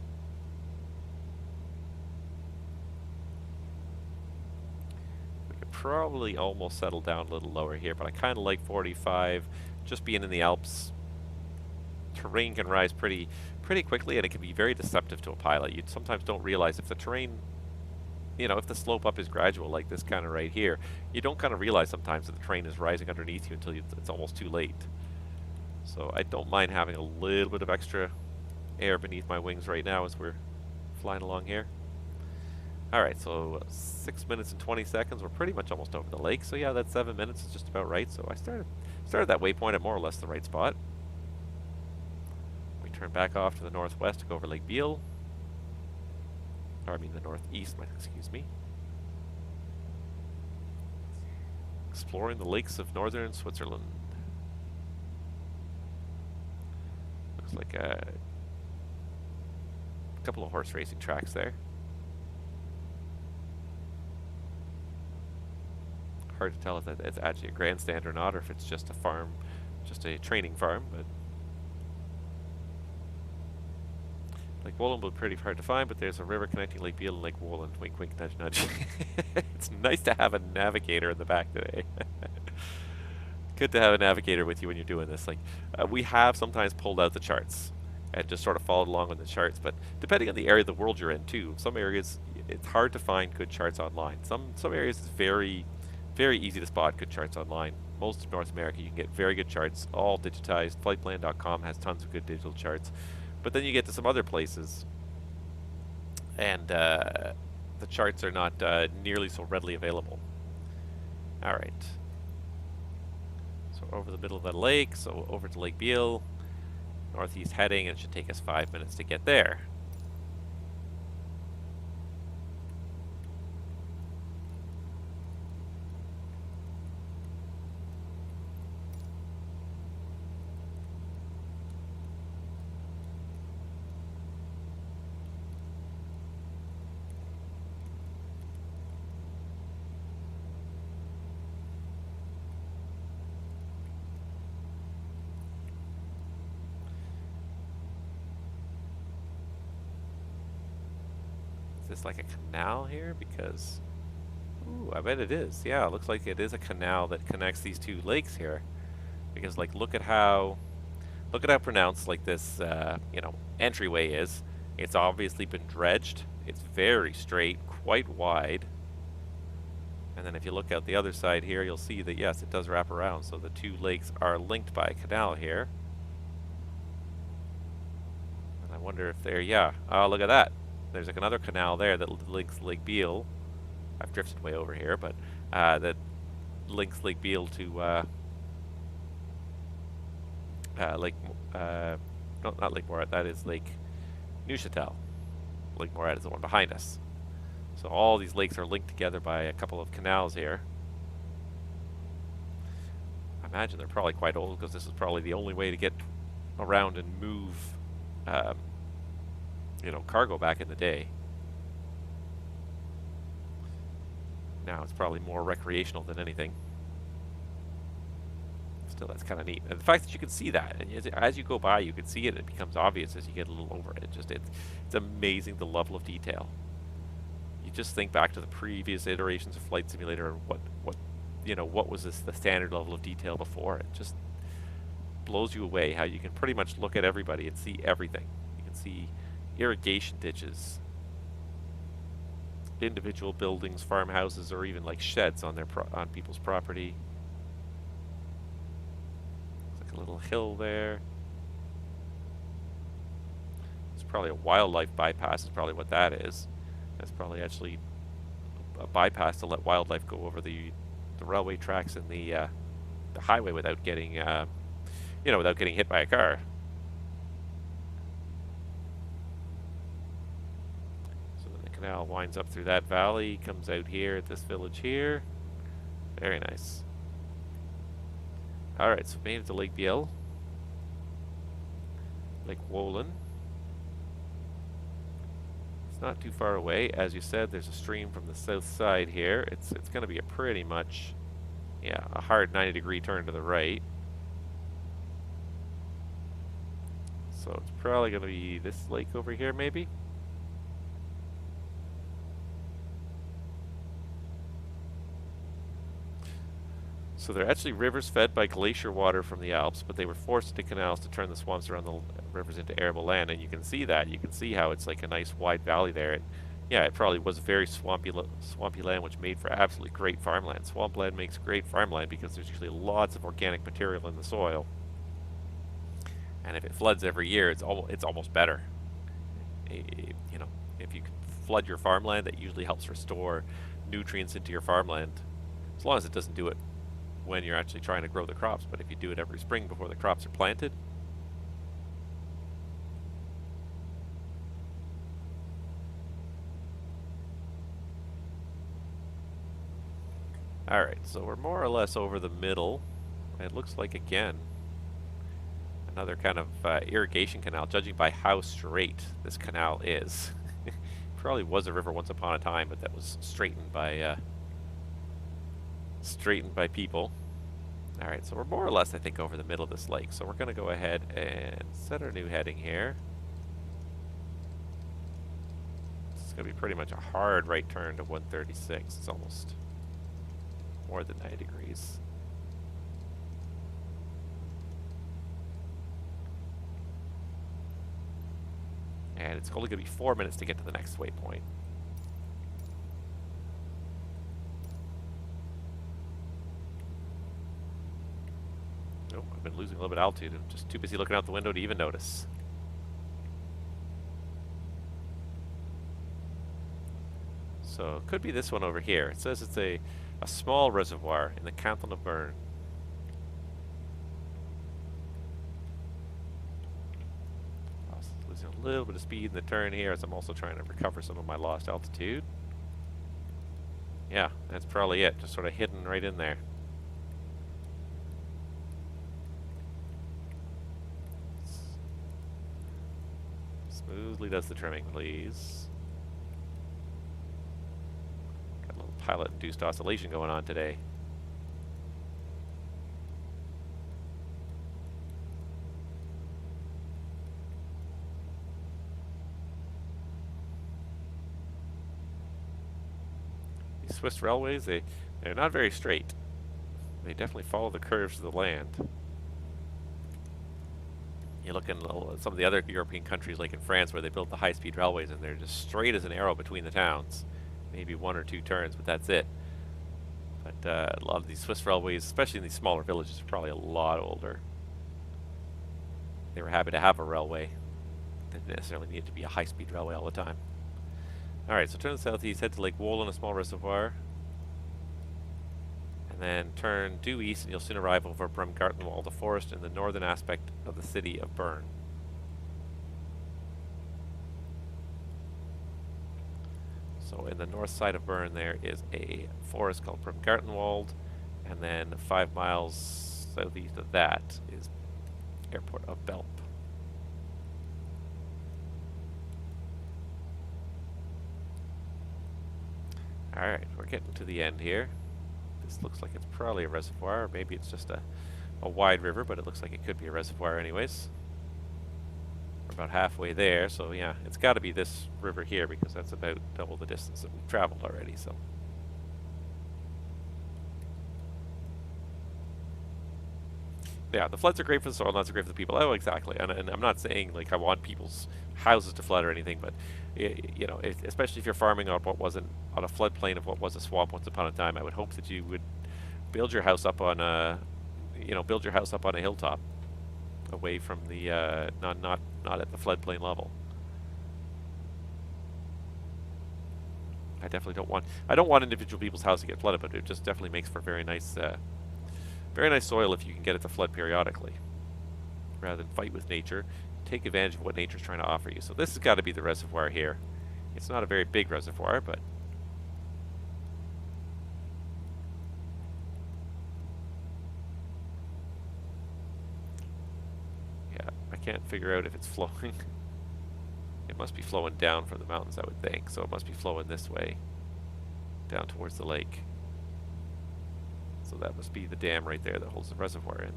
Probably almost settle down a little lower here, but I kind of like 45. Just being in the Alps, terrain can rise pretty quickly, and it can be very deceptive to a pilot. You sometimes don't realize if the terrain you know, if the slope up is gradual, like this kind of right here, you don't kind of realize sometimes that the train is rising underneath you until it's almost too late. So I don't mind having a little bit of extra air beneath my wings right now as we're flying along here. All right, so 6 minutes and 20 seconds. We're pretty much almost over the lake. So yeah, that 7 minutes is just about right. So I started that waypoint at more or less the right spot. We turn back off to the northwest to go over Lake Biel. Or I mean the northeast, excuse me. Exploring the lakes of northern Switzerland. Looks like a couple of horse racing tracks there. Hard to tell if it's actually a grandstand or not, or if it's just a farm, just a training farm, but Lake Wohlen will be pretty hard to find, but there's a river connecting Lake Biel and Lake Wohlen. Wink, wink, nudge, nudge. It's nice to have a navigator in the back today. Good to have a navigator with you when you're doing this. Like, we have sometimes pulled out the charts and just sort of followed along with the charts, but depending on the area of the world you're in too, some areas it's hard to find good charts online. Some areas it's very easy to spot good charts online. Most of North America you can get very good charts, all digitized. Flightplan.com has tons of good digital charts. But then you get to some other places, and the charts are not nearly so readily available. All right. So over the middle of the lake, so over to Lake Biel, northeast heading, and it should take us 5 minutes to get there. Is this like a canal here? Because, ooh, I bet it is. Yeah, it looks like it is a canal that connects these two lakes here. Because, like, look at how pronounced like this, you know, entryway is. It's obviously been dredged. It's very straight, quite wide. And then if you look out the other side here, you'll see that yes, it does wrap around. So the two lakes are linked by a canal here. And I wonder if they're, yeah, oh, look at that. There's like another canal there that links Lake Biel. I've drifted way over here, but that links Lake Biel to Lake, no, not Lake Morat, that is Lake Neuchâtel. Lake Morat is the one behind us. So all these lakes are linked together by a couple of canals here. I imagine they're probably quite old because this is probably the only way to get around and move, you know, cargo back in the day. Now it's probably more recreational than anything. Still, that's kind of neat. And the fact that you can see that, and as you go by, you can see it, and it becomes obvious as you get a little over it. It's amazing the level of detail. You just think back to the previous iterations of Flight Simulator and what was the standard level of detail before. It just blows you away how you can pretty much look at everybody and see everything. You can see irrigation ditches, individual buildings, farmhouses, or even like sheds on on people's property. Looks like a little hill there. It's probably a wildlife bypass is probably what that is. That's probably actually a bypass to let wildlife go over the railway tracks and the highway without getting without getting hit by a car. So then the canal winds up through that valley, comes out here at this village here. Very nice. All right, so we made it to Lake Biel, Lake Wohlen. It's not too far away. As you said, there's a stream from the south side here. It's going to be a pretty much, yeah, a hard 90-degree turn to the right. So it's probably going to be this lake over here, maybe. So they're actually rivers fed by glacier water from the Alps, but they were forced into canals to turn the swamps around the rivers into arable land, and you can see that. You can see how it's like a nice wide valley there. Yeah, it probably was very swampy land, which made for absolutely great farmland. Swampland makes great farmland because there's usually lots of organic material in the soil, and if it floods every year, it's almost better. You know, if you can flood your farmland, that usually helps restore nutrients into your farmland, as long as it doesn't do it when you're actually trying to grow the crops. But if you do it every spring before the crops are planted. Alright, so we're more or less over the middle. It looks like, again, another kind of irrigation canal, judging by how straight this canal is. Probably was a river once upon a time, but that was straightened by people. Alright, so we're more or less, I think, over the middle of this lake. So we're going to go ahead and set our new heading here. It's going to be pretty much a hard right turn to 136. It's almost more than 90 degrees. And it's only going to be 4 minutes to get to the next waypoint. Oh, I've been losing a little bit of altitude. I'm just too busy looking out the window to even notice. So it could be this one over here. It says it's a small reservoir in the canton of Bern. Losing a little bit of speed in the turn here as I'm also trying to recover some of my lost altitude. Yeah, that's probably it. Just sort of hidden right in there. Smoothly does the trimming, please. Got a little pilot-induced oscillation going on today. These Swiss railways, they're not very straight. They definitely follow the curves of the land. You look in some of the other European countries, like in France, where they built the high-speed railways, and they're just straight as an arrow between the towns. Maybe one or two turns, but that's it. But a lot of these Swiss railways, especially in these smaller villages, are probably a lot older. They were happy to have a railway. They didn't necessarily need it to be a high-speed railway all the time. Alright, so turn to the southeast, head to Lake Wohlen, a small reservoir. And then turn due east, and you'll soon arrive over Bremgartenwald, a forest in the northern aspect of the city of Bern. So in the north side of Bern, there is a forest called Bremgartenwald, and then 5 miles southeast of that is airport of Belp. Alright, we're getting to the end here. This looks like it's probably a reservoir, or maybe it's just a wide river, but it looks like it could be a reservoir anyways. We're about halfway there, so yeah, it's got to be this river here because that's about double the distance that we've traveled already, so. Yeah, the floods are great for the soil, not so great for the people. Oh, exactly. And I'm not saying like I want people's houses to flood or anything, but you know, especially if you're farming on what wasn't on a floodplain of what was a swamp once upon a time, I would hope that you would build your house up on a, build your house up on a hilltop, away from the not at the floodplain level. I definitely don't want individual people's houses to get flooded, but it just definitely makes for very nice soil if you can get it to flood periodically. Rather than fight with nature, take advantage of what nature's trying to offer you. So this has got to be the reservoir here. It's not a very big reservoir, but yeah, I can't figure out if it's flowing. It must be flowing down from the mountains, I would think. So it must be flowing this way, down towards the lake. So that must be the dam right there that holds the reservoir in.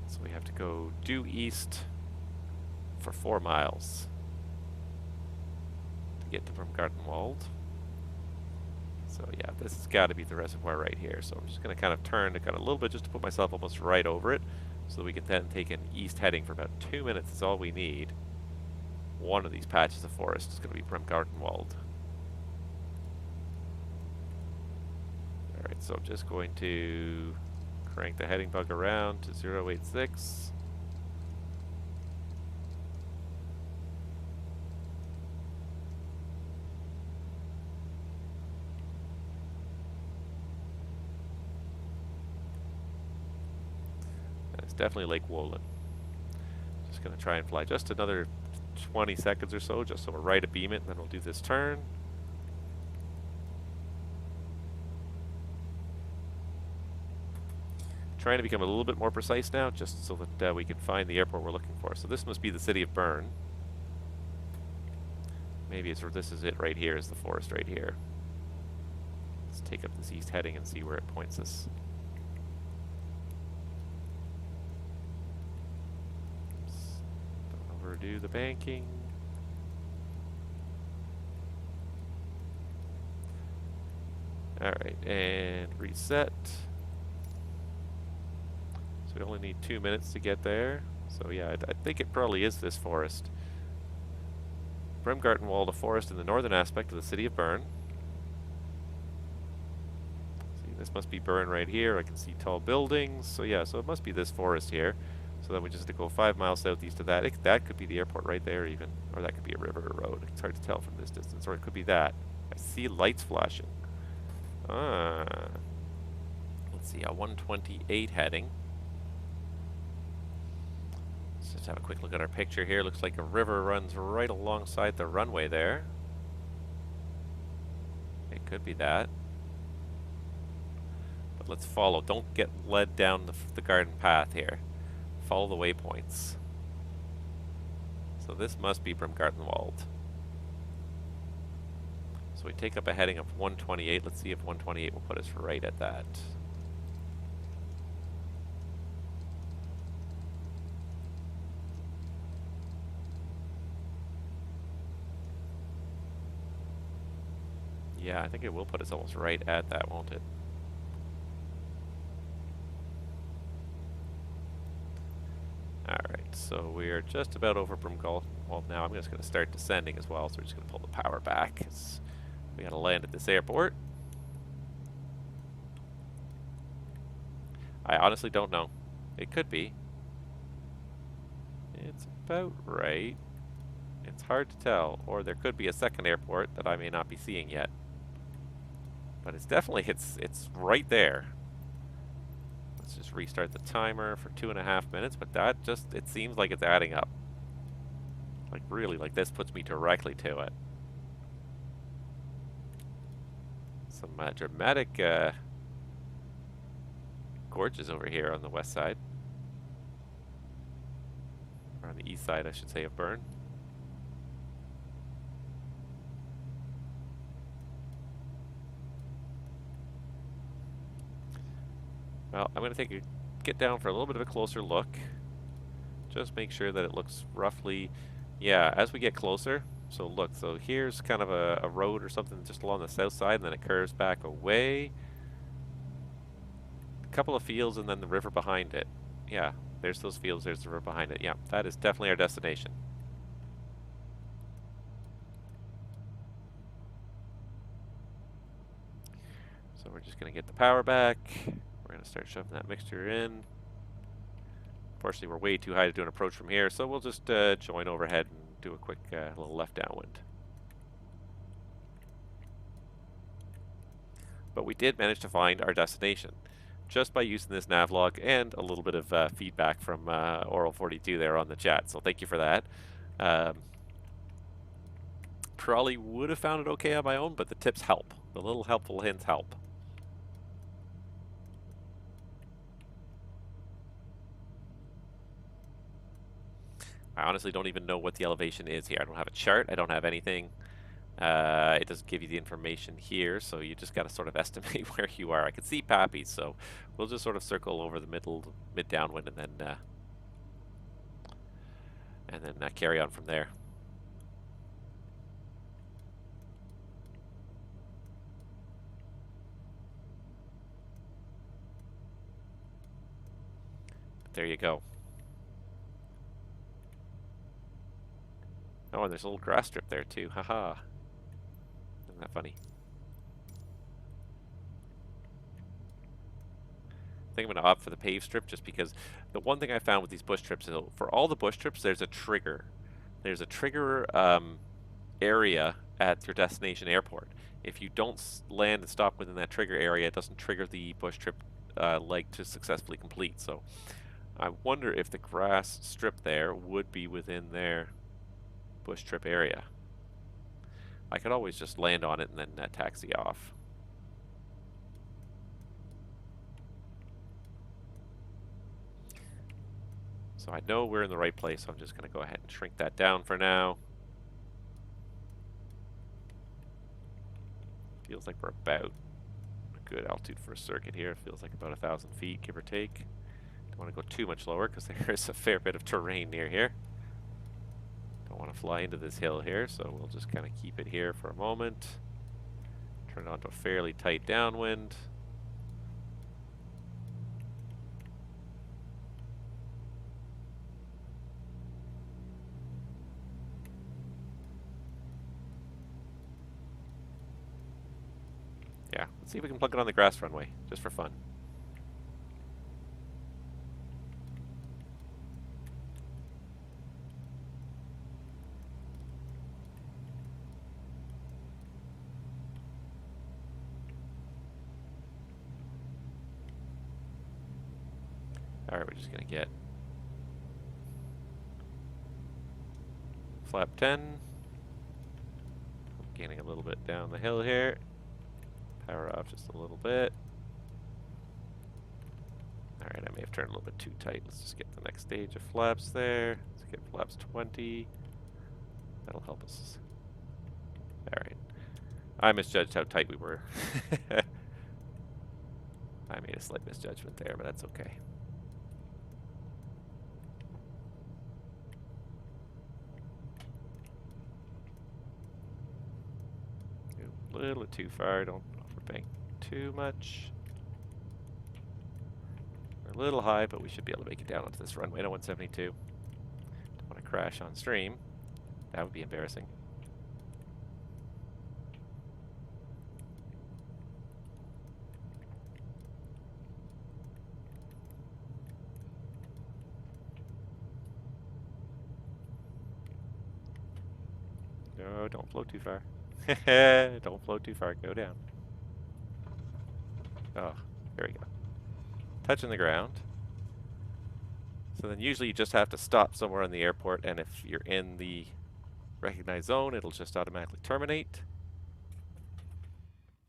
So we have to go due east for 4 miles to get to Bremgartenwald. So yeah, this has got to be the reservoir right here. So I'm just going to kind of turn a little bit just to put myself almost right over it, so that we can then take an east heading for about 2 minutes is all we need. One of these patches of forest is going to be Bremgartenwald. Alright, so I'm just going to crank the heading bug around to 086. It's definitely Lake Wolin. Just going to try and fly just another 20 seconds or so, just so we're right abeam it, and then we'll do this turn. Trying to become a little bit more precise now, just so that we can find the airport we're looking for. So this must be the city of Bern. Maybe this is it right here, is the forest right here. Let's take up this east heading and see where it points us. Don't overdo the banking. Alright, and reset. So we only need 2 minutes to get there. So yeah, I think it probably is this forest. Bremgartenwald, a forest in the northern aspect of the city of Bern. See, this must be Bern right here. I can see tall buildings. So yeah, so it must be this forest here. So then we just have to go 5 miles southeast of that. That could be the airport right there even. Or that could be a river or road. It's hard to tell from this distance. Or it could be that. I see lights flashing. Ah. Let's see, a 128 heading. Let's just have a quick look at our picture here. Looks like a river runs right alongside the runway there. It could be that. But let's follow. Don't get led down the garden path here. Follow the waypoints. So this must be Bremgartenwald. So we take up a heading of 128. Let's see if 128 will put us right at that. Yeah, I think it will put us almost right at that, won't it? Alright, so we're just about over Bremgartenwald now. I'm just going to start descending as well, so we're just going to pull the power back. We got to land at this airport. I honestly don't know. It could be. It's about right. It's hard to tell. Or there could be a second airport that I may not be seeing yet. But it's definitely, it's right there. Let's just restart the timer for 2.5 minutes, but that just, it seems like it's adding up. Like really, like this puts me directly to it. Some dramatic gorges over here on the west side. Or on the east side, I should say, of Bern. Well, I'm going to get down for a little bit of a closer look. Just make sure that it looks roughly, yeah, as we get closer. So look, so here's kind of a road or something just along the south side, and then it curves back away. A couple of fields and then the river behind it. Yeah, there's those fields, there's the river behind it. Yeah, that is definitely our destination. So we're just going to get the power back. We're going to start shoving that mixture in. Unfortunately, we're way too high to do an approach from here, so we'll just join overhead and do a quick little left downwind. But we did manage to find our destination just by using this nav log and a little bit of feedback from Oral42 there on the chat, so thank you for that. Probably would have found it okay on my own, but the tips help. The little helpful hints help. I honestly don't even know what the elevation is here. I don't have a chart. I don't have anything. It doesn't give you the information here, so you just got to sort of estimate where you are. I can see Pappy, so we'll just sort of circle over the mid downwind and then carry on from there. there you go. Oh, and there's a little grass strip there too. Haha. Isn't that funny? I think I'm going to opt for the paved strip just because the one thing I found with these bush trips is for all the bush trips, there's a trigger. There's a trigger area at your destination airport. If you don't land and stop within that trigger area, it doesn't trigger the bush trip leg to successfully complete. So I wonder if the grass strip there would be within their bush trip area. I could always just land on it and then taxi off. So I know we're in the right place, so I'm just going to go ahead and shrink that down for now. Feels like we're about a good altitude for a circuit here. Feels like about 1,000 feet, give or take. Don't want to go too much lower because there is a fair bit of terrain near here. Don't want to fly into this hill here, so we'll just kind of keep it here for a moment. Turn it on to a fairly tight downwind. Yeah, let's see if we can plug it on the grass runway, just for fun. Alright, we're just going to get flap 10. Gaining a little bit down the hill here. Power off just a little bit. Alright, I may have turned a little bit too tight. Let's just get the next stage of flaps there. Let's get flaps 20. That'll help us. Alright. I misjudged how tight we were. I made a slight misjudgment there, but that's okay. A little bit too far. Don't overbank too much. We're a little high, but we should be able to make it down onto this runway to 172. Don't want to crash on stream. That would be embarrassing. No, don't float too far. Don't float too far. Go down. Oh, there we go. Touching the ground. So then usually you just have to stop somewhere in the airport, and if you're in the recognized zone, it'll just automatically terminate.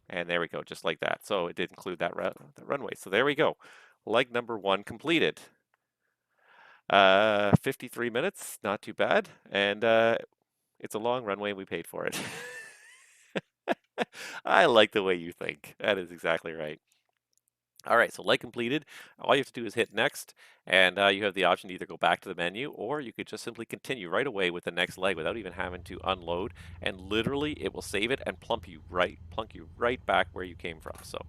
And there we go, just like that. So it did include that runway. So there we go. Leg number 1 completed. 53 minutes, not too bad. And it's a long runway, we paid for it. I like the way you think. That is exactly right. All right, so leg completed. All you have to do is hit next, and you have the option to either go back to the menu, or you could just simply continue right away with the next leg without even having to unload, and literally it will save it and plunk you right back where you came from. So